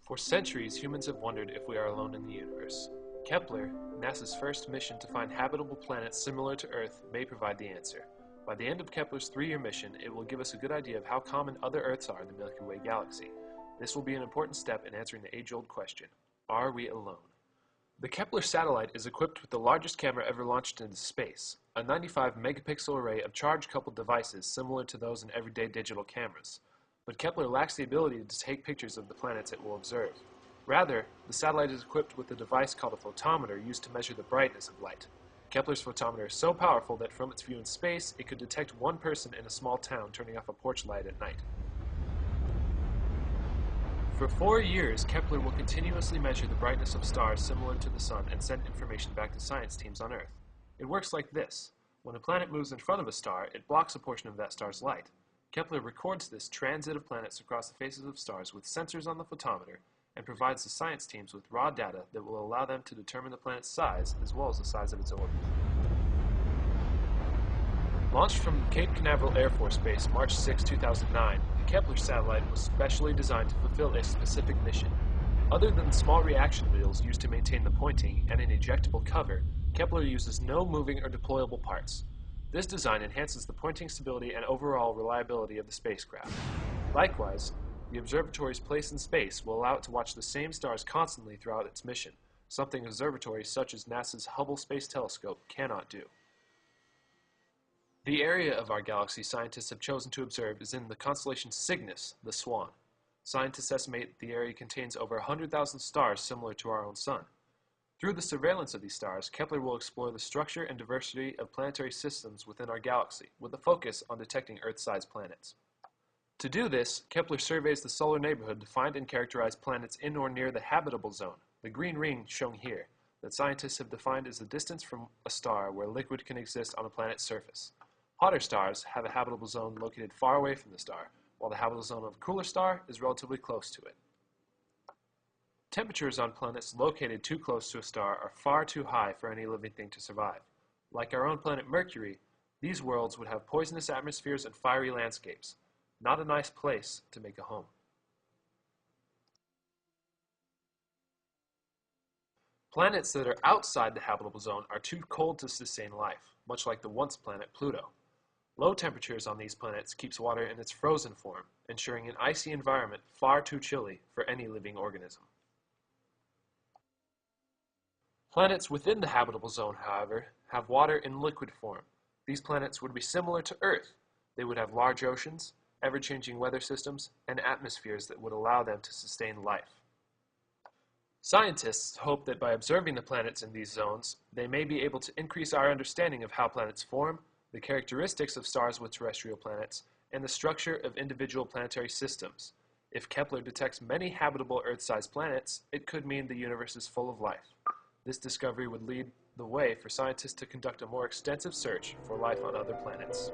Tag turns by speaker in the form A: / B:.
A: For centuries, humans have wondered if we are alone in the universe. Kepler, NASA's first mission to find habitable planets similar to Earth, may provide the answer. By the end of Kepler's 3-year mission, it will give us a good idea of how common other Earths are in the Milky Way galaxy. This will be an important step in answering the age-old question, are we alone? The Kepler satellite is equipped with the largest camera ever launched into space, a 95-megapixel array of charge-coupled devices similar to those in everyday digital cameras. But Kepler lacks the ability to take pictures of the planets it will observe. Rather, the satellite is equipped with a device called a photometer used to measure the brightness of light. Kepler's photometer is so powerful that from its view in space, it could detect one person in a small town turning off a porch light at night. For 4 years, Kepler will continuously measure the brightness of stars similar to the Sun and send information back to science teams on Earth. It works like this. When a planet moves in front of a star, it blocks a portion of that star's light. Kepler records this transit of planets across the faces of stars with sensors on the photometer and provides the science teams with raw data that will allow them to determine the planet's size as well as the size of its orbit. Launched from Cape Canaveral Air Force Base March 6, 2009, the Kepler satellite was specially designed to fulfill a specific mission. Other than the small reaction wheels used to maintain the pointing and an ejectable cover, Kepler uses no moving or deployable parts. This design enhances the pointing stability and overall reliability of the spacecraft. Likewise, the observatory's place in space will allow it to watch the same stars constantly throughout its mission, something observatories such as NASA's Hubble Space Telescope cannot do. The area of our galaxy scientists have chosen to observe is in the constellation Cygnus, the Swan. Scientists estimate the area contains over 100,000 stars similar to our own Sun. Through the surveillance of these stars, Kepler will explore the structure and diversity of planetary systems within our galaxy, with a focus on detecting Earth-sized planets. To do this, Kepler surveys the solar neighborhood to find and characterize planets in or near the habitable zone, the green ring shown here, that scientists have defined as the distance from a star where liquid can exist on a planet's surface. Hotter stars have a habitable zone located far away from the star, while the habitable zone of a cooler star is relatively close to it. Temperatures on planets located too close to a star are far too high for any living thing to survive. Like our own planet Mercury, these worlds would have poisonous atmospheres and fiery landscapes. Not a nice place to make a home. Planets that are outside the habitable zone are too cold to sustain life, much like the once planet Pluto. Low temperatures on these planets keeps water in its frozen form, ensuring an icy environment far too chilly for any living organism. Planets within the habitable zone, however, have water in liquid form. These planets would be similar to Earth. They would have large oceans, ever-changing weather systems, and atmospheres that would allow them to sustain life. Scientists hope that by observing the planets in these zones, they may be able to increase our understanding of how planets form, the characteristics of stars with terrestrial planets, and the structure of individual planetary systems. If Kepler detects many habitable Earth-sized planets, it could mean the universe is full of life. This discovery would lead the way for scientists to conduct a more extensive search for life on other planets.